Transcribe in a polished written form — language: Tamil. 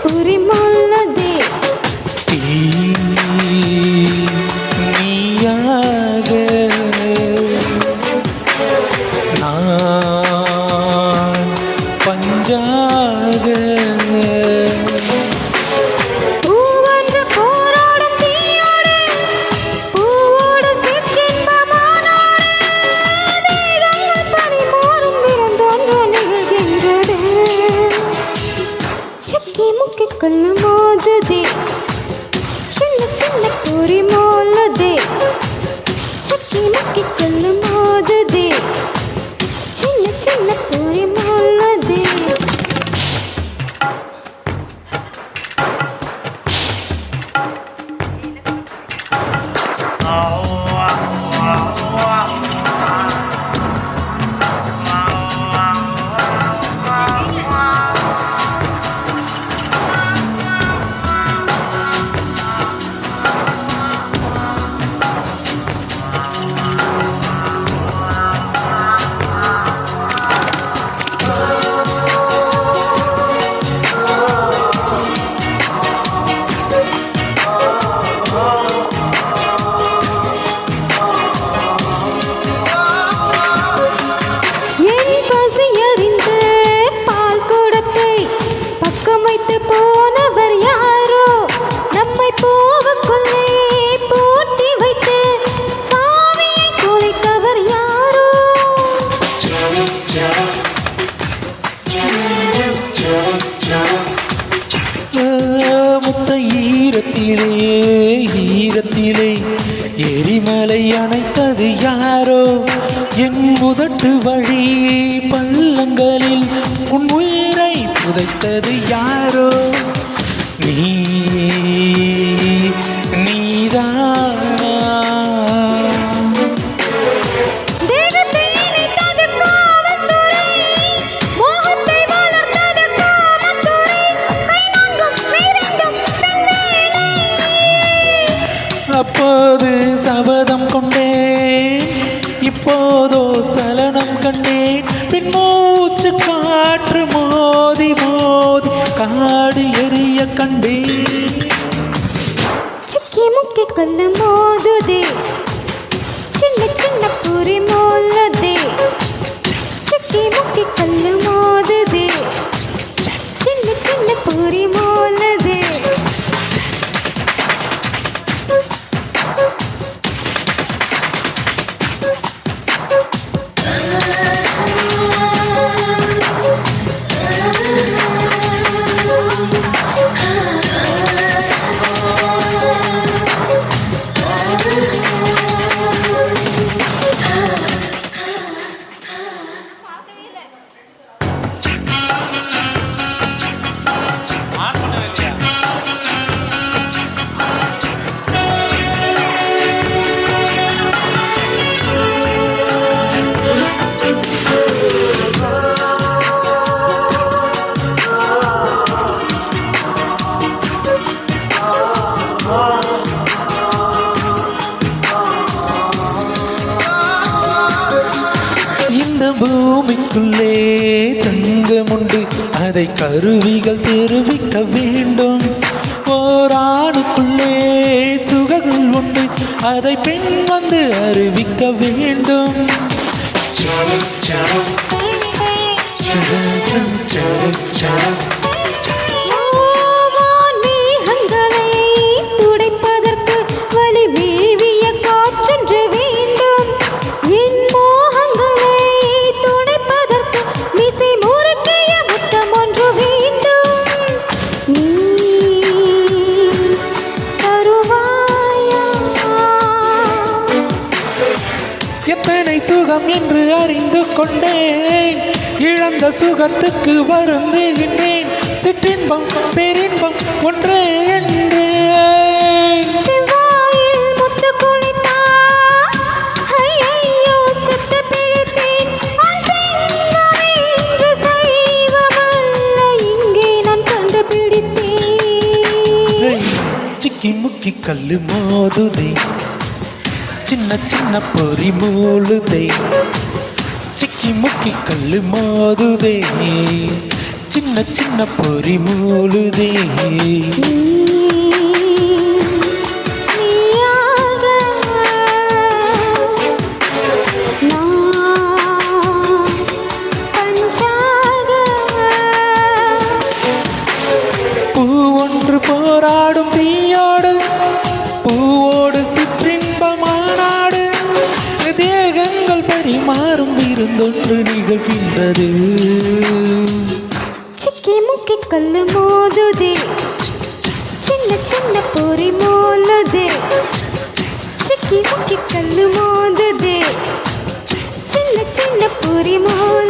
பொறி மோல்லதே நீயாக நான் பஞ்சாக கல்லு மோதுதே சின்ன சின்ன பொறி மோல்லதே சக்கி முக்கி கல்லு மோதுதே சின்ன சின்ன பொறி மோல்லதே போனவர் யாரோ நம்மை போகக்குள்ளே போட்டி வைத்து சாமியை தொலைத்தவர் யாரோ முத்த ஈரத்திலே ஈரத்திலே எரிமலை அணைத்தது யாரோ என் முதட்டு வழி பள்ளங்களில் உன் உயிரை புதைத்தது யாரோ நீதானா அப்போது சபதம் கொண்டேன் இப்போதோ சலனம் கண்டேன் பின்மூச்சு காற்று மோதி மோதி காடு எரிய கண்டேன் சிக்கி முக்கி கல்லு மோதுதே சின்ன சின்ன பொறி மோல்லதே சிக்கி முக்கி கல்லு மோதுதே சின்ன சின்ன பொறி மோல்லதே பூமிக்குள்ளே தங்கமுண்டு அதை கருவிகள் தெரிவிக்க வேண்டும் ஓராணுக்குள்ளே சுகங்கள் உண்டு அதை பெண் வந்து அறிவிக்க வேண்டும் எத்தனை சுகம் என்று அறிந்து கொண்டேன் இழந்த சுகத்துக்கு வருந்துகின்றேன் சிற்றின்பம் பேரின்பம் ஒன்றே என்றேன் சிக்கி முக்கி கல்லு மோதுதே சின்ன சின்ன பொறி மூழுதே சிக்கி முக்கி கல்லு மோதுதே சின்ன சின்ன பொறி மூழுதே. நீயாக நான் பஞ்சாக பூ ஒன்று போராடும் தீயோடு பூவோடு சிற்றின்ப மாநாடு. தேகங்கள் பரிமாறும் விருந்தொன்று நிகழ்கின்றது. சிக்கி முக்கி கல்லு மோதுதே, சின்ன சின்ன பொறி மோலுதே. சிக்கி முக்கி கல்லு மோதுதே, சின்ன சின்ன பொறி மோலுதே.